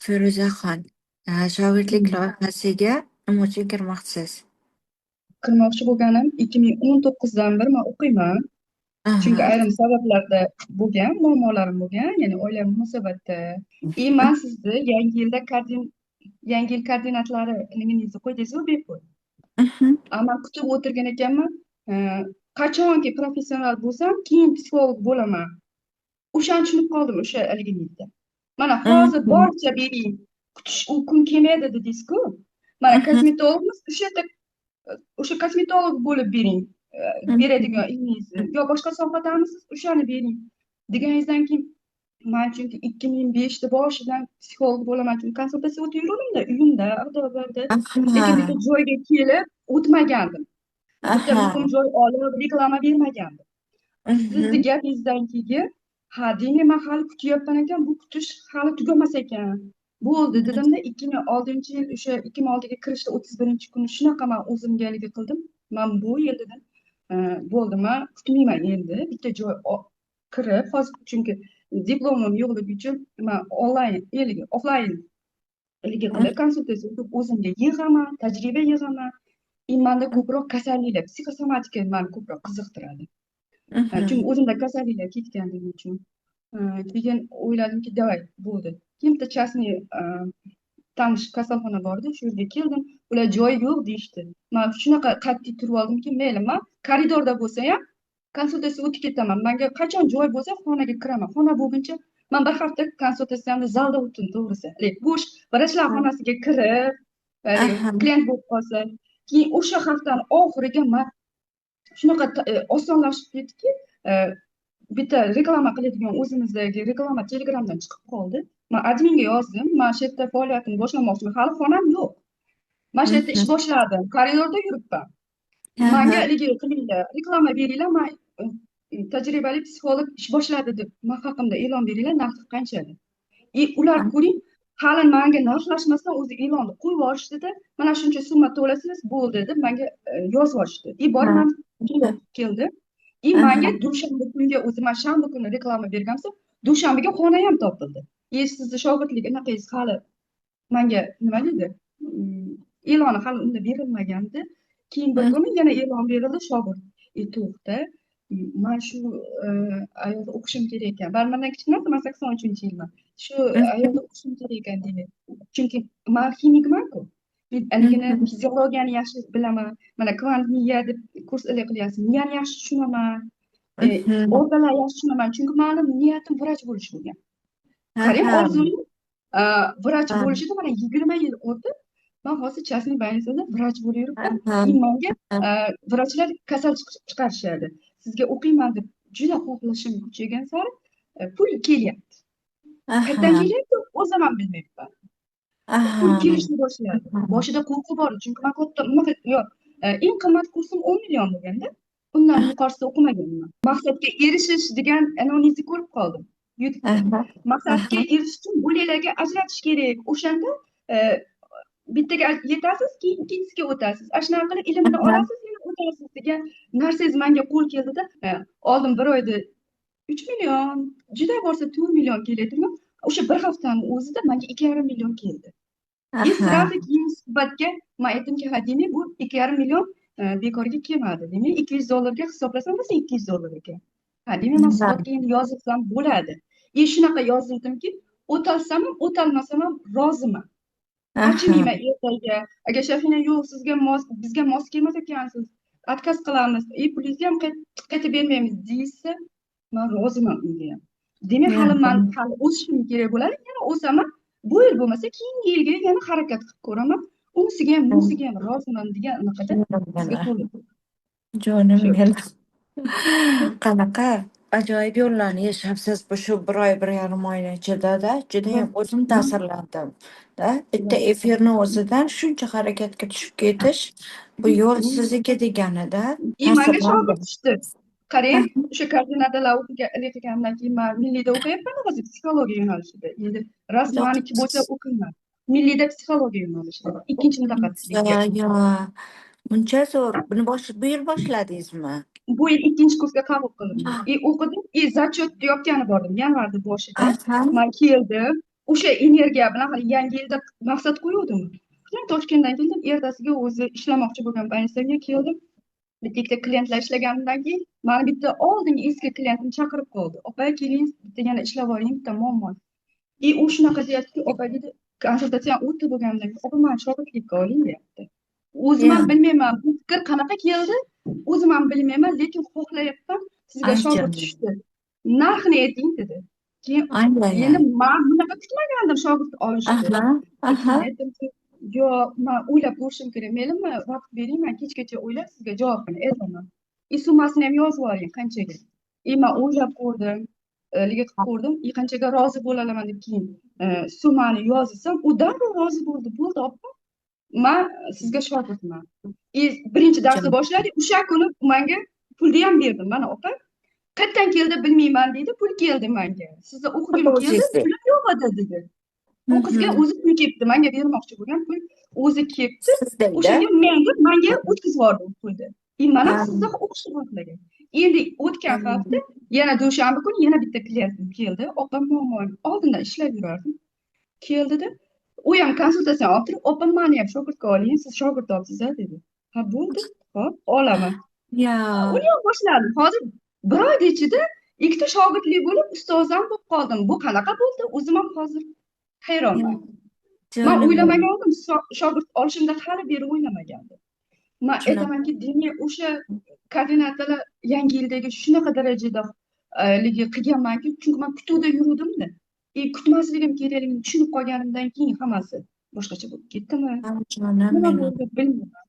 Feruzaxon, shogirdlik loyihasiga nima uchun kirmoqchisiz? Kirmoqchi bo'lganim 2019dan beri man o'qiyman. Chunki Aha. ayrim sabablarda bo'lgan, muammolarim bo'lgan, ya'ni oila munosabatda. И man sizni yangi yil koordinatlaringizni qo'y desangiz bepul. Mhm. Man kutib o'tirgan ekanman. e, Qachonki professional bo'lsam, keyin psixolog bo'laman. O'shani tushunib qoldim o'sha haligi yilda. Mana hozir Mhm. boricha bering. Kutish u kun kelmaydi dedingiz-ku. Mana Mhm. kosmetologimiz o'sha kosmetolog bo'lib bering, Mhm. beradigan ilmingizni yo boshqa sohadamisiz o'shani bering deganingizdan keyin man chunki 2005 boshidan psixolog bo'laman, chunki konsultatsiya o'tib yuruvdimda uyimda avtobarda, lekin Aha. bitta joyga kelib o'tmagandim, bitta muhim Aha. joy olib reklama bermagandim. Sizni Mhm. gapingizdan keyin ha demak man hali kutyapman ekan, bu kutish hali tugamas ekan. Bo'ldi dedimda 2006 yil o'sha 2006ga kirishda 31-kuni shunaqa man o'zimga haligi qildim. Man bu yil dedim, bo'ldi man kutmayman endi bitta joy kirib hozir, chunki diplomim yo'qligi uchun man onlayn offlayn qilib konsultatsiya o'tib o'zimga yig'aman, tajriba yig'aman. И manda ko'proq kasalliklar, psixosomatika mani ko'proq qiziqtiradi. Chunki Mhm. o'zimda kasalliklar ketganligi uchun. Keyin o'yladimki, давай, bo'ldi. Keyin bitta частный tanish kasalxona bor edi, shu yerga keldim. Ular joy yo'q deyishdi. Man shunaqa qat'iy turib oldimki, mayli, man koridorda bo'lsa ham konsultatsiya o'tib ketaman. Menga qachon joy bo'lsa xonaga kiraman. Xona bo'lguncha man bir hafta konsultatsiyamni zalda o'tdim, to'g'risi. Bo'sh vrachlar xonasiga kirib, Aha. klient bo'lib qolsa, keyin o'sha haftani oxiriga man shunaqa osonlashib ketdiki, e, bitta reklama qiladigan o'zimizdagi reklama telegramdan chiqib qoldi. Man adminga yozdim, man shu yerda faoliyatimni boshlamoqchiman, hali xonam yo'q, man shu yerda ish Mhm. boshladim, koridorda yuribman, manga Aha. haligi qilinglar, reklama beringlar, man tajribali psixolog ish boshladi deb man haqimda e'lon beringlar, narxi qancha deb. Ular ko'ring, hali manga narxlashmasdan o'zi e'lonni qo'yib yuborishdida, mana shuncha summa to'lasangiz bo'ldi deb manga yozib yuborishdi. Borman, to'lab keldi. Manga Aha. dushanba kunga, o'zi man shanba kuni reklama berganman, dushanbaga xona ham topildi. Sizni shogirdlik anaqangiz hali manga nima deydi, e'loni hali unda berilmagandi. Keyin bir Mhm. kuni yana e'lon berildi, shogird. To'xta, man shu ayolda o'qishim kerak ekan, baribir mendan kichkina, man 83-yilman. Shu ayolda o'qishim kerak ekan deydi. Chunki man ximikmanku, haligini Mhm. fiziologiyani yaxshi bilaman, mana kvant miya deb kurs qilyapsiz, miyani yaxshi tushunaman, Mhm. organlarni yaxshi tushunaman, chunki mani niyatim vrach bo'lish bo'lgan. Qarang, Aha. orzuim vrach Aha. bo'lishida mana 20 yil o'tib, man hozir частный больницада vrach bo'lib yuribman. Aha. Menga vrachlar kasal chiqarishadi. Sizga o'qiyman deb juda xohlashim kuchaygan sari pul kelyapti. Qayerdan Aha. kelyapti o'zim ham bilmayapman. Pul Aha. kelishni boshladi. Boshida qo'rquv bor edi, chunki man katta eng qimmat kursim 10 million bo'lganda, undan yuqorisida o'qimaganman. Maqsadga erishish degan anonizni ko'rib qoldim YouTube'da. Aha. Maqsadga Aha. erishish uchun bo'laklarga ajratish kerak. O'shanda e, bittaga yetasiz, keyin ikkinchisiga o'tasiz. Shunaqa qilib ilmni Aha. olasiz, yana o'tasiz degan narsangiz menga qo'l keldida, oldin bir oyda 3 million, juda bo'lsa 4 million keladimi? O'sha bir haftani o'zida menga 2,5 million keldi. Aha. Sразу keyin suhbatga man aytdimki, ha demak bu 2,5 million bekorga kelmadi. Demak $200 hisoblasam bo'lsa $200 ekan. Ha demak man suhbatga endi yozilsam bo'ladi. Shunaqa yozildimki, o'talsam ham o'talmasam ham roziman. Aha. Achimayman ertaga. Agar Shahina yo'q, bizga mos kelmas ekansiz, отказ qilamiz, pulingizni ham qaytib bermaymiz deyishsa, man roziman unga ham. Demak hali o'sishim kerak bo'ladi. Yana o'saman. Bu yil bo'lmasa keyingi yilga yana harakat qilib ko'raman. Unisiga ham bunisiga ham roziman degan anaqada sizga Jonim qo'l jonim shu. benim. Qanaqa ajoyib yo'llarni yashabsiz bu shu bir oy, bir yarim oyni ichida-da, judayam o'zim ta'sirlandim. Da, bitta efirni o'zidan shuncha harakatga tushib ketish, bu yo'l sizniki deganida Manga shogird ta'sirlandim. tushdi. Qarang, o'sha koordinatorlar o'qigandan keyin man milliyda o'qiyapman hozir, psixologiya yo'nalishida. Endi rasmaniki bo'yicha o'qiyman. Milliyda psixologiya yo'nalishida. Ikkinchi mutaxassislikka. Yo, muncha zo'r. Bu yil boshladingizmi? Bu yil ikkinchi kursga qabul qilindim. O'qidim. Zachет yopgani bordim yanvarda boshida. Aha. Man keldim. o'sha energiya bilan hali yangi yilda maqsad qo'yuvdim. Keyin Toshkentdan keldim, ertasiga o'zi ishlamoqchi bo'lgan pozitsiyaga keldim. Bitta ikkita klientlar ishlaganimdan keyin mani bitta oldingi eski klientim chaqirib qoldi. Opa, keling, bitta yana ishlab oling, bitta muammo. U shunaqa deyaptiki, opa dedi, konsultatsiya o'tdi bo'lgandan keyin, opa, mani shogirdlikka oling deyapti. O'zim ham Ya, bilmayman, bu fikr qanaqa keldi, o'zim ham bilmayman, lekin xohlayapman, sizga ay shogird canım. tushdi. Narxini ayting dedi. Keyin Aynen endi ya. men bunaqa kutmagandim shogird olishni. Aha, Keyin aha. aytdimki, yo'q, men o'ylab ko'rishim kerak. Mayli, vaqt bering, men kechgacha o'ylab sizga javobini aytaman. Summasini ham yozib oling qanchaga. Men o'ylab ko'rdim, liga qilib ko'rdim, qanchaga rozi bo'la olaman deb keyin summani yozsam, u darrov rozi bo'ldi. Bo'ldi, opa, men sizga shogirdman. Birinchi darsni Canım. boshladik, o'sha kuni menga pulni ham berdim. Mana opa, qayerdan keldi bilmayman deydi, pul keldi menga. Sizda o'qigim O keldi, sizde. pulim yo'q edi dedi. Hı Bu qizga hı. o'zi pul kelibdi, menga bermoqchi bo'lgan pul o'zi kelibdi. O'shanga Sizdeydi. menga o'tkazib yubordim pulni. Men ham Ha. sizda o'qishni boshlagan. Endi o'tgan hafta yana dushanba kuni yana bitta klientim keldi. Opam muammoim oldindan ishlab yurardim. Keldida u ham konsultatsiya olib turib, opam meni ham shogirdga oling, siz shogird olibsiz dedi. Ha, bo'ldi, hop, olaman. Ya. Uni ham boshladim. Hozir bir oyda ichida ikkita shogirdlik bo'lib, ustoz ham bo'lib qoldim. Bu qanaqa bo'ldi? O'zim ham hozir Ya. hayronman. Men Canım benim. o'ylamagandim, shogird olishimda hali beri o'ylamagandim. Men Şuna. aytamanki, demak, o'sha koordinatalar yangi yildagi shunaqa darajada qilganmanki, chunki men kutuvda yuruvdimda. Kutmasligim kerakligini tushunib qolganimdan keyin hammasi boshqacha bo'lib ketdimi? Ay canım Nima benim. bo'ldi bilmayman.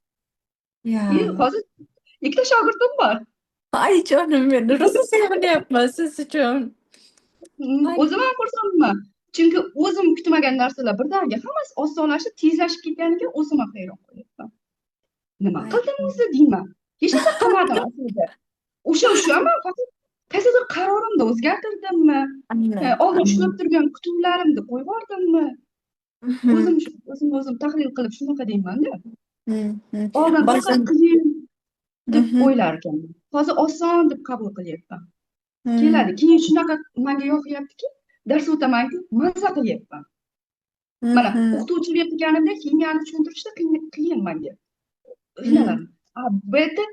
Ya. Hozir ikkita shogirdim bor. Ay canım benim. Nasıl sevinyapman siz uchun? Ay. O'zim ham xursandman. Chunki o'zim kutmagan narsalar birdaniga hammasi osonlashib, tezlashib ketganiga o'zim ham hayron qolyapman. Nima Ay. qildim o'zi deyman. Hech narsa qilmadim aslida. O'shaman faqat qaysidir qarorimni o'zgartirdimmi? Aynen. Oldin ushlab Aynen. turgan kutuvlarimni qo'yib yubordimmi? Hı hı. O'zim tahlil qilib shunaqa deymanda. Hı hı. Oldin faqat Bazen. qiyin Hı deb hı. o'ylar ekanman. Hozir oson deb qabul qilyapman. Hı. Keladi. Keyin shunaqa menga yoqyaptiki, dars o'tamanku, maza qilyapman. Hı Mana hı. o'qituvchilik qilganimda kimyoni tushuntirishda qiyin menga. Hı. Qiynalaman. Bu yerda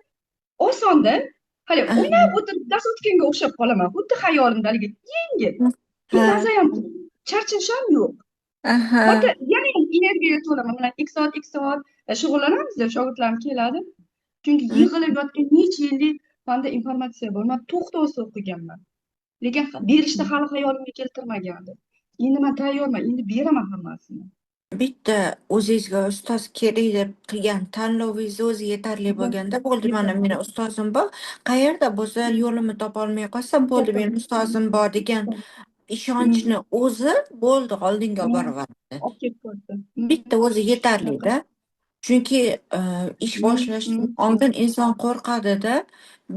osonda, hali Aha. o'ynab o'tirib dars o'tganga o'xshab qolaman. Xuddi hayolimda haligi yengil. Ha. Maza ham, charchash ham yo'q. Aha. Hatto yana ham energiyaga to'laman. Mana ikki soat shug'ullanamiz, shogirdlarim keladi. Chunki Hı. yig'ilib yotgan necha yillik fanda informatsiya bor. Men to'xtovsiz o'qiganman. Lekin berishni hali hayolimga keltirmagandim. Endi men tayyorman, endi beraman hammasini. Bitta o'zingizga ustoz kerak deb qilgan tanlovingiz o'zi yetarli bo'lganda bo'ldi. Mana meni ustozim bor. Qayerda bo'lsa yo'limni topolmay qolsam bo'ldi, meni ustozim bor degan ishonchni o'zi bo'ldi, oldinga olib boryapti. Olib ketib qoldi. Bitta o'zi yetarli-da. Chunki ish boshlashdan oldin inson qo'rqadi-da.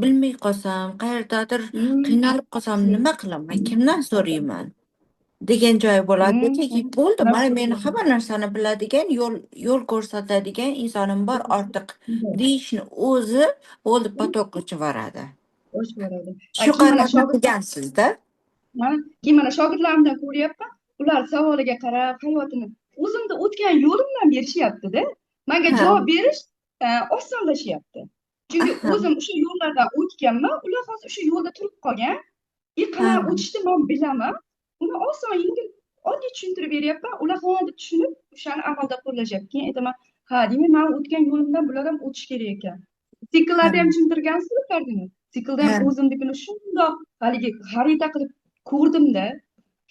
Bilmay qolsam, qayerdadir qiynalib qolsam nima qilaman, kimdan so'rayman degan joyi bo'ladiki, bo'ldi, mana meni hamma narsani biladigan, yo'l ko'rsatadigan insonim bor ortiq deyishni o'zi bo'ldi, potok qilib yuboradi. O'chib boradi. Shu Keyin mana qarorni qilgansizda. keyin mana shogirdlarimdan ko'ryapman, ular savoliga qarab hayotini o'zimda o'tgan yo'lim bilan berishyapti-da. Menga Ha. javob berish osonlashyapti. Chunki Aha. o'zim o'sha yo'llardan o'tganman, ular hozir o'sha yo'lda turib qolgan. Ha. Qanaqa o'tishni men bilaman. Uni oson, yengil, oddiy tushuntirib beryapman. Ular ham tushunib, o'shani amalda qo'llashyapti. Keyin aytaman, ha, demak, men o'tgan yo'limdan bular ham o'tish kerak ekan. Sikllarda ham tushuntirgansizlar Fardina. Siklda ham Ha. o'zimnikini shundoq haligi xarita qilib ko'rdimda,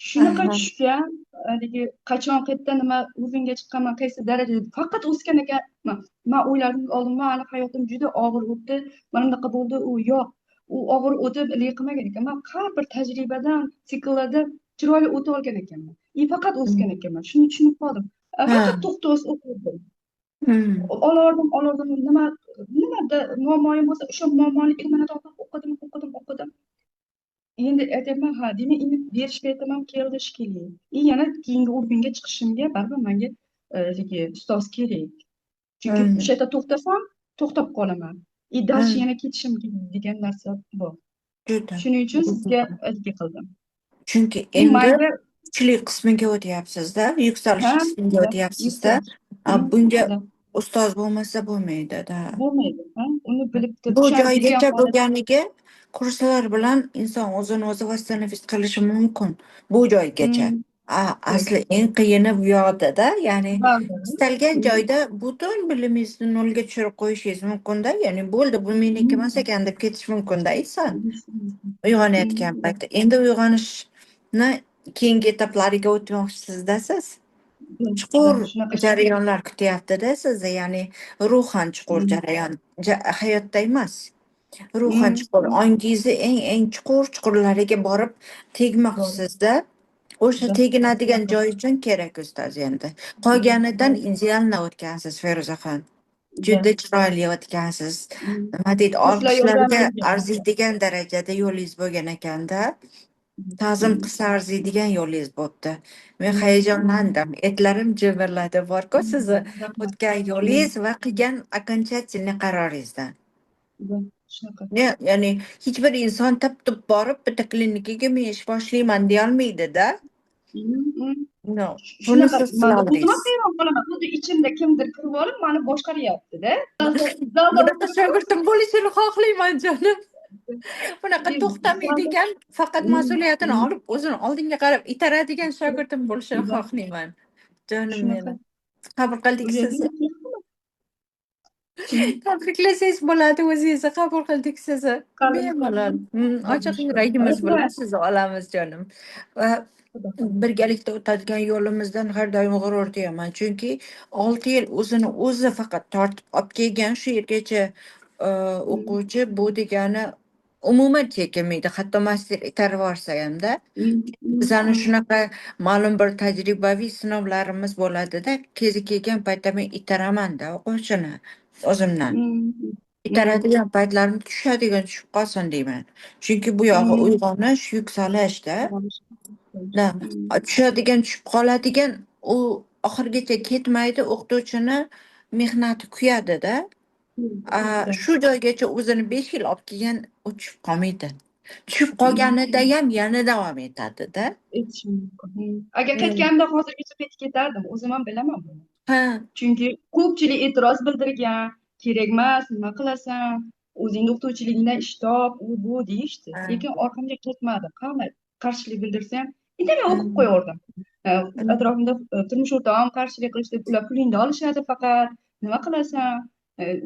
shunaqa Aha. tushgan, haligi qachon, qayerda nima o'zimga chiqqanman, qaysi darajada faqat o'sgan ekanman. Men o'yladim, oldin meni hayotim juda og'ir o'tdi, mana bunaqa bo'ldi, u yo'q. U og'ir o'tib qilmagan ekan. Men har bir tajribadan, sikllardan chiroyli o'ta olgan ekanman. Faqat o'sgan ekanman. Shuni tushunib qoldim. Faqat to'xtovsiz o'qirdim. Olordim, nimada muammoyim bo'lsa, o'sha muammoni ilmini topib o'qidim. Endi aytyapman, ha, demak, endi berishga aytaman, keldi shekilli. Yana keyingi o'rganga chiqishimga baribir menga ustoz kerak. Chunki o'sha yerda to'xtasam, to'xtab qolaman. Dальше yana ketishim kerak degan narsa bor. Juda. Shuning uchun sizga qildim. Chunki endi Menga kuchli qismiga o'tyapsizda, Ha, yuksalish qismiga да, o'tyapsizda. yükseliş. Hı, Bunga да. ustoz bo'lmasa bo'lmaydi-da. Bo'lmaydi. Ha, uni bilib turib, Bu tushunib bilgan joygacha holat. bo'lganiga kurslar bilan inson o'zini o'zi vastanafis qilishi mumkin. Bu joygacha. Hmm, Asli joygacha. eng qiyini bu yoqda-da. Ya'ni Ba'zi. istalgan Hmm, joyda butun bilimingizni nolga tushirib qo'yishingiz mumkin-da. Ya'ni bo'ldi, bu meniki emas hmm, ekan deb ketish mumkin-da inson. bilish mumkin. Uyg'onayotgan Da, paytda. Endi uyg'onishni keyingi etaplariga o'tmoqchisizda siz. da, Chuqur shunaqa. jarayonlar kutyapti-da sizni, ya'ni ruhan chuqur Hmm, jarayon, hayotda emas. Ruhan hmm, chuqur, ongingizni eng chuqur chuqurlariga borib bor. tegmoqchisizda. O'sha Da, teginadigan shunaqa. joy uchun kerak ustoz endi. Da, Qolganidan da, idealni o'tgansiz Feruzaxon. da. Juda chiroyli o'tgansiz. Hmm. Nima deydi, Kurslar olqishlarga yordamlaydi. arziydigan darajada yo'lingiz bo'lgan ekanda. Ta'zim Hmm, qilsa arziydigan yo'lingiz bo'pti. Men hmm, hayajonlandim. Etlarim jimirladi borku sizni rahmat. o'tgan Hmm, yo'lingiz va qilgan окончательный qaroringizdan. da, shunaqa. Ya'ni hech bir inson tip borib bitta klinikaga men ish boshlayman deyolmaydi-da. Hmm, hmm. No, buni Shunaqa, siz qila man o'zim ham oldingiz. hayron qolaman. Xuddi ichimda kimdir kirib olib, mani boshqaryapti-da. Zalda Bunaqa o'tiribman. shogirdim bo'lishini xohlayman jonim. Bunaqa Zalda. to'xtamaydigan, faqat Hmm, mas'uliyatini hmm, olib, o'zini oldinga qarab itaradigan shogirdim bo'lishini da, xohlayman. Jonim shunaqa. meni. Qabul U qildik yerda sizni. hmm, Tabriklasangiz bo'ladi, o'zingizni qabul qildik sizni. qalin. Bemalol. Ochiq Almashtirib. yuragimiz bilan Rahmat. sizni olamiz jonim. Va Xudo xohlasa. birgalikda o'tadigan yo'limizdan har doim g'urur tuyaman. Chunki 6 yil o'zini o'zi faqat tortib olib kelgan shu yergacha Hmm, o'quvchi bu degani umuman chekinmaydi. Hatto master itarib yuborsa hamda. hmm, hmm, Bizani hmm, shunaqa ma'lum bir tajribaviy sinovlarimiz bo'ladida, kezi kelgan paytda men itaraman-da o'quvchini o'zimdan. hmm, hmm, Itaradigan paytlarim tushadigan tushib qolsin deyman. Chunki bu yog'i hmm. uyg'onish, yuksalishda. Almashtirib. Da, Hmm, tushadigan, tushib qoladigan u oxirigacha ketmaydi, o'qituvchini mehnati kuyadi-da. hmm, da, Shu joygacha o'zini 5 yil olib kelgan, u tushib qolmaydi. Tushib hmm. qolganida ham yana davom etadi-da. Aytishim mumkin. Hmm. Agar Hmm. ketganimda hozirgacha ketib ketardim. O'zim ham bilaman buni. Ha. Chunki ko'pchilik e'tiroz bildirgan, kerak emas, nima qilasan, o'zingni o'qituvchiligingdan ish top, u bu deyishdi. Ha. Lekin orqamga ketmadi. Qanday qarshilik bildirsa ham, indamay o'qib Hmm. qo'yaverdim. Hmm. Atrofimda turmush o'rtog'im qarshilik qilishdi, ular pulingni olishadi faqat, nima qilasan,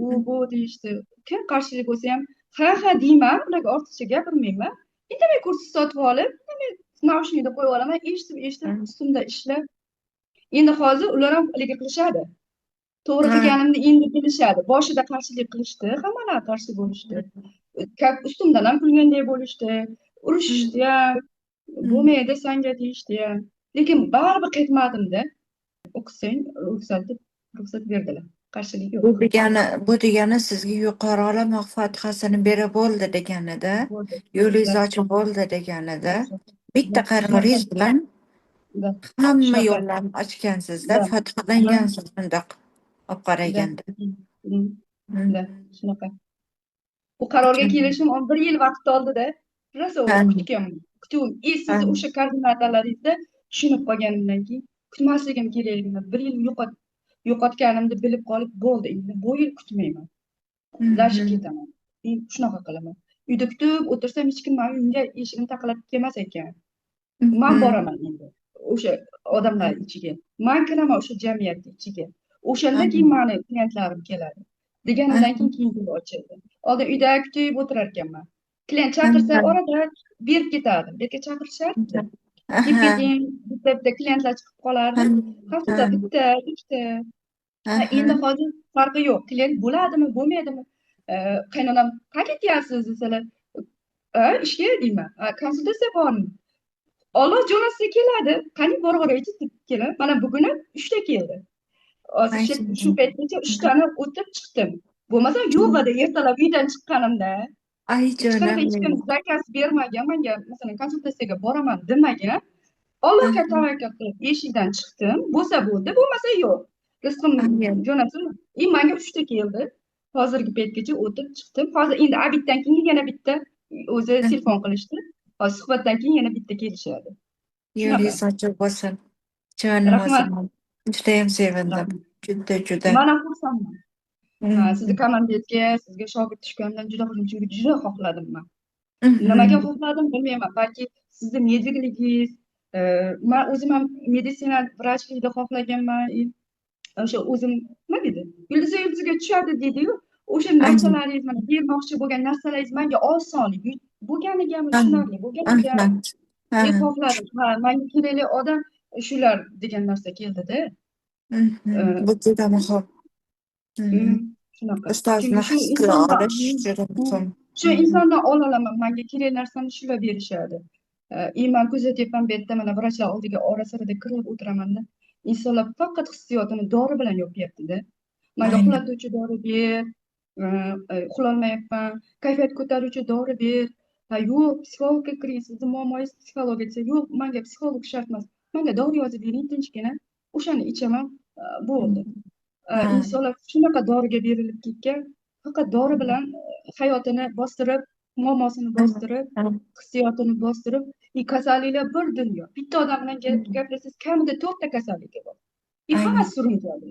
u bu deyishdi. Kim qarshilik bo'lsa ham, ha ha deyman, ularga ortiqcha gapirmayman. Indamay kursiz sotib olib, indamay naushnikda qo'yib olaman, eshitib eshitib Hmm. ustimda ishlab. Endi hozir ular ham haligi qilishadi. To'g'ri Ha. qilganimni endi bilishadi. Boshida qarshilik qilishdi, hammalar qarshi bo'lishdi. Ustimdan ham kulganday bo'lishdi, urishishdi ham, Hmm. bo'lmaydi sanga deyishdi ham. Lekin baribir qaytmadimda. O'qisang, ruxsat berdilar. Qarshilik yo'q. Bu degani sizga yuqori olamoq fotigasini berib bo'ldi deganida, Bo'ldi. yo'lingiz Da, ochib bo'ldi deganida, da, bitta shunaqa, qaroringiz bilan da, hamma shunaqa, yo'llarni ochgansizda, da, da, fotihalangansiz bundoq olib da, qaraganda. mm, da, Hmm. shunaqa. Bu qarorga kelishim 1 yil vaqt oldida. Rosa Ha. kutganman. Kutuvim. Ha. Sizni o'sha koordinatalaringizda tushunib qolganimdan keyin kutmasligim kerakligini 1 yil yo'qotganimni bilib qolib bo'ldi. Endi bu yil kutmayman. Dashib Hmm. ketaman. Shunaqa qilaman. Uyda kutib o'tirsam hech kim mani uyimga eshigini taqillatib kelmas ekan. Man Hmm. boraman endi o'sha odamlar ichiga. Man kiraman o'sha jamiyatni ichiga. O'shanda Hmm. keyin mani klientlarim keladi. Deganimdan keyin yo'l ochildi. Oldin uyda kutib o'tirar ekanman. Klient chaqirsa orada berib ketardim. Bu yerga chaqirishardi. Kelib keting, bitta klientlar chiqib qolardi. Haftada bitta, ikkita. Endi hozir farqi yo'q. Klient bo'ladimi, bo'lmaydimi? Qaynonam qayerga ketyapsiz desalar, ishga deyman. Konsultatsiya bormi? Olloh jo'natsa keladi. Qani boraveraychi deb kelib, mana bugun 3 ta keldi. Hozir shu paytgacha 3 tani o'tib chiqdim. Bo'lmasa yo'q edi ertalab uydan chiqqanimda. Ay Hech qanaqa jonim hech kim benim. zakaz bermagan, menga masalan konsultatsiyaga boraman demagan. Allohga tavakkal qilib eshikdan chiqdim. Bo'lsa bo'ldi, bo'lmasa yo'q. Rizqim Aynen. jo'natsin. Menga 3 ta keldi. Hozirgi paytgacha o'tib chiqdim. Hozir endi obiddan keyin yana bitta o'zi telefon qilishdi. Hozir suhbatdan keyin yana bitta kelishadi. Shunaqa. Yo'lingiz ochiq bo'lsin. Jonim Rahmat. o'zim. Judayam sevindim. Rahmat. Juda. Man ham xursandman. Sizni Mhm. komandetga, sizga shogird tushganidan juda xursandman, chunki juda xohladim man. Nimaga Mhm. xohladim bilmayman. Balki sizni medikligingiz, e, man o'zim ham meditsina vrachligida xohlaganman. O'sha o'zim nima deydi? Yulduzga tushadi deydi-yu. O'sha Aynen. narsalaringiz, mana bermoqchi bo'lgan narsalaringiz menga oson bo'lganigami, Aynen. tushunarli bo'lganiga Aynen. men Ha. xohladim. Ha, menga kerakli odam shular degan narsa keldida. Bu juda muhim. Mhm. Shunaqa. Chunki Ustozni shu his qila insondan olish juda muhim. shu Mhm. insondan olaman. Menga kerak narsani shular berishadi. И man kuzatyapman bu yerda mana vrachlar oldiga ora sirada kirib o'tiramanda. Insonlar faqat hissiyotini dori bilan yopyaptida. Menga Aynen. uxlatuvchi dori ber, uxlolmayapman, kayfiyat ko'taruvchi dori ber. Ha, yo'q, psixologga kiring, sizni muammongiz psixologiya desa, yo'q, menga psixolog shart emas. Menga dori yozib bering tinchgina, o'shani ichaman, bo'ldi. Ha. Insonlar shunaqa doriga berilib ketgan, faqat dori bilan hayotini bostirib, muammosini bostirib, hissiyotini bostirib, kasalliklar bir dunyo. Bitta odam bilan gaplashsangiz kamida 4 ta kasalligi bor. Aynen. Hammasi surunkali.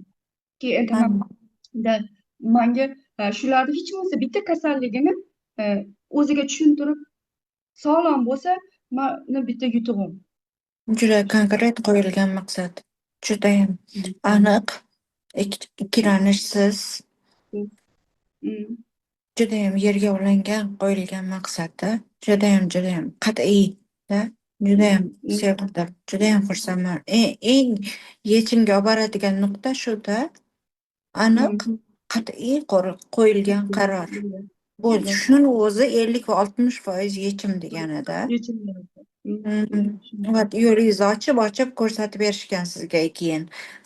Endi Aynen. manga shularni hech bo'lmasa bitta kasalligini e, o'ziga tushuntirib, sog'lom bo'lsa, mani bitta yutug'im. Juda Shunaqa. konkret qo'yilgan maqsad. Judayam aniq, ikkilanishsiz, Mm, judayam yerga ulangan qo'yilgan maqsadda, judayam qat'iy-da, judayam mm, sevindim, judayam xursandman. Eng yechimga olib boradigan nuqta shuda, aniq, mm. qat'iy qo'yilgan qaror. Bu Bor. shuni o'zi 50 va 60% yechim deganida. Yechimlar. Va Shunaqa. yo'lingizni ochib ko'rsatib berishgan sizga keyin.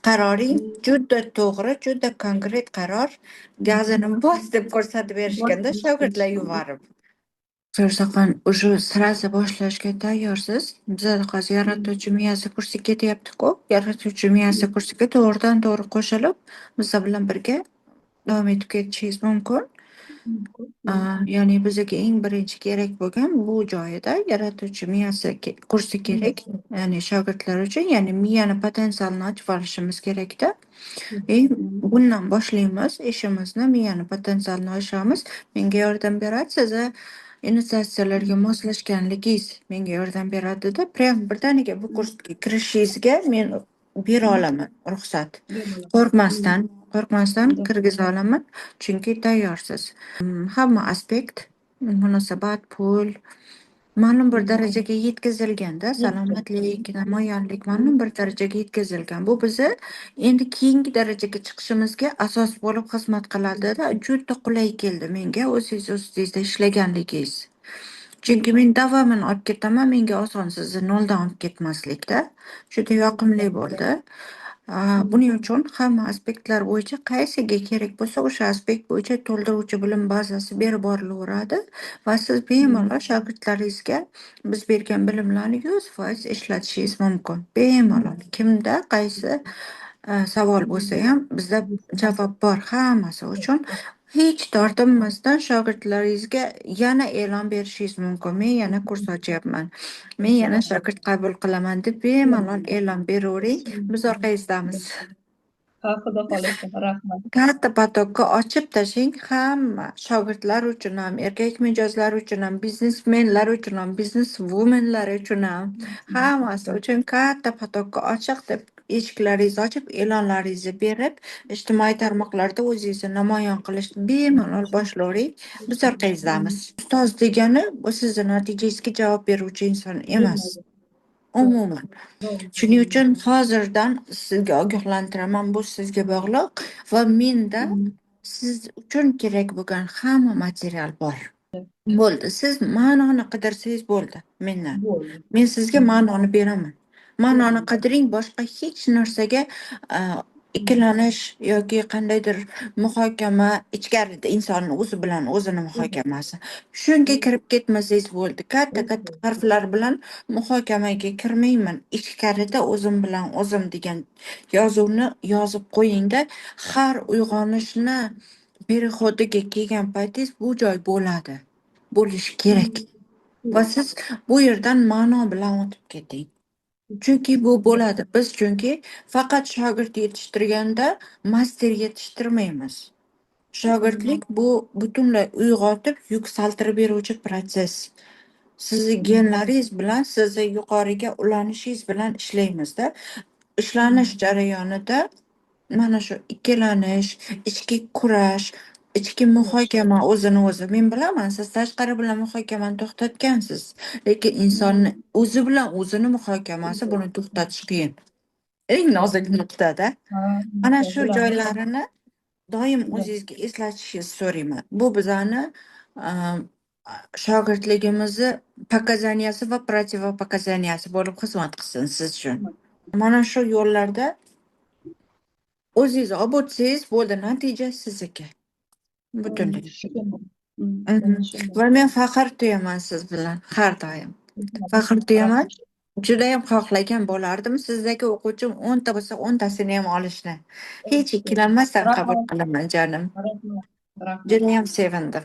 Qaroring juda to'g'ri, juda konkret qaror. Gazini bos deb ko'rsatib berishganda shogirdlar yuborib. Ko'rsaqan уже сразу boshlashga tayyorsiz. Bizada hozir yaratuvchi miyasi kursi ketyapti-ku. Yaratuvchi miyasi kursiga to'g'ridan to'g'ri qo'shilib, bizlar bilan birga davom etib ketishingiz mumkin. Ya'ni bizga eng birinchi kerak bo'lgan bu joyida yaratuvchi miyasi kursi kerak. Ya'ni shogirdlar uchun, ya'ni miyani potensialini ochib olishimiz kerakda. Bundan boshlaymiz ishimizni, miyani potensialini oshiramiz. Menga yordam beradi, sizni initiatsiyalarga moslashganligingiz menga yordam beradida. Prям birdaniga bu kursga kirishingizga men bera olaman ruxsat. Qo'rqmasdan kirgiza olaman, chunki tayyorsiz. Hamma aspekt, munosabat, pul ma'lum bir darajaga yetkazilganda, salomatlik, namoyonlik ma'lum bir darajaga yetkazilgan. Bu bizni endi keyingi darajaga chiqishimizga asos bo'lib xizmat qiladida. Juda qulay keldi menga o'zingiz ustingizda ishlaganligingiz. Chunki men davomini olib ketaman, menga oson sizni noldan olib ketmaslikda. Juda yoqimli bo'ldi. Buning uchun hamma aspektlar bo'yicha qaysiga kerak bo'lsa, o'sha aspekt bo'yicha to'ldiruvchi bilim bazasi berib borilaveradi va siz bemalol shogirdlaringizga biz bergan bilimlarni 100% ishlatishingiz mumkin. Bemalol. Kimda qaysi savol bo'lsa ham bizda javob bor hammasi uchun. Hech tortinmasdan shogirdlaringizga yana e'lon berishingiz mumkin. Men yana kurs ochyapman. Men yana shogird qabul qilaman deb bemalol e'lon beravering. Biz orqangizdamiz. Xudo xohlasa, rahmat. Katta potokka ochib tashlang hamma shogirdlar uchun ham, erkak mijozlar uchun ham, biznesmenlar uchun ham, bizneswomenlar uchun ham, hammasi uchun katta potokka ochiq deb eshiklaringizni ochib, e'lonlaringizni berib, ijtimoiy tarmoqlarda o'zingizni namoyon qilishni bemalol boshlavering. Biz orqangizdamiz. Ustoz degani bu sizni natijangizga javob beruvchi inson emas. Umuman. Shuning uchun hozirdan sizga ogohlantiraman, bu sizga bog'liq va menda siz uchun kerak bo'lgan hamma material bor. Bo'ldi. Siz ma'noni qidirsangiz bo'ldi mendan. Bo'ldi. Men sizga ma'noni beraman. Ma'noni qidiring, boshqa hech narsaga ikkilanish yoki qandaydir muhokama ichkarida insonni o'zi bilan o'zini muhokamasi. Shunga kirib ketmasangiz bo'ldi. Katta harflar bilan muhokamaga kirmayman. Ichkarida o'zim bilan o'zim degan yozuvni yozib qo'yingda, har uyg'onishni perixodiga kelgan paytingiz bu joy bo'ladi. Bo'lishi kerak. Va siz bu yerdan ma'no bilan o'tib keting. Chunki bu bo'ladi. Biz chunki faqat shogird yetishtirganda master yetishtirmaymiz. Shogirdlik bu butunlay uyg'otib, yuksaltirib beruvchi prosess. Sizni genlaringiz bilan, sizni yuqoriga ulanishingiz bilan ishlaymiz-da. Ishlanish jarayonida mana shu ikkilanish, ichki kurash, ichki muhokama o'zini o'zi. Men bilaman, siz tashqari bilan muhokamani to'xtatgansiz, lekin insonni o'zi bilan o'zini muhokamasi buni to'xtatish qiyin. Eng nozik nuqtada. Mana shu joylarini doim o'zingizga eslatishingizni so'rayman. Bu bizani shogirdligimizni pokazaniyasi va protivopokazaniyasi bo'lib xizmat qilsin siz uchun. Mana shu yo'llarda o'zingiz olib o'tsangiz bo'ldi, natija sizniki. Butunlay. Va men faxr tuyaman siz bilan har doim. Faxr tuyaman. Judayam xohlagan bo'lardim sizdagi o'quvchim 10 ta bo'lsa 10 tasini ham olishni. Hech ikkilanmasdan qabul qilaman jonim. Judayam sevindim.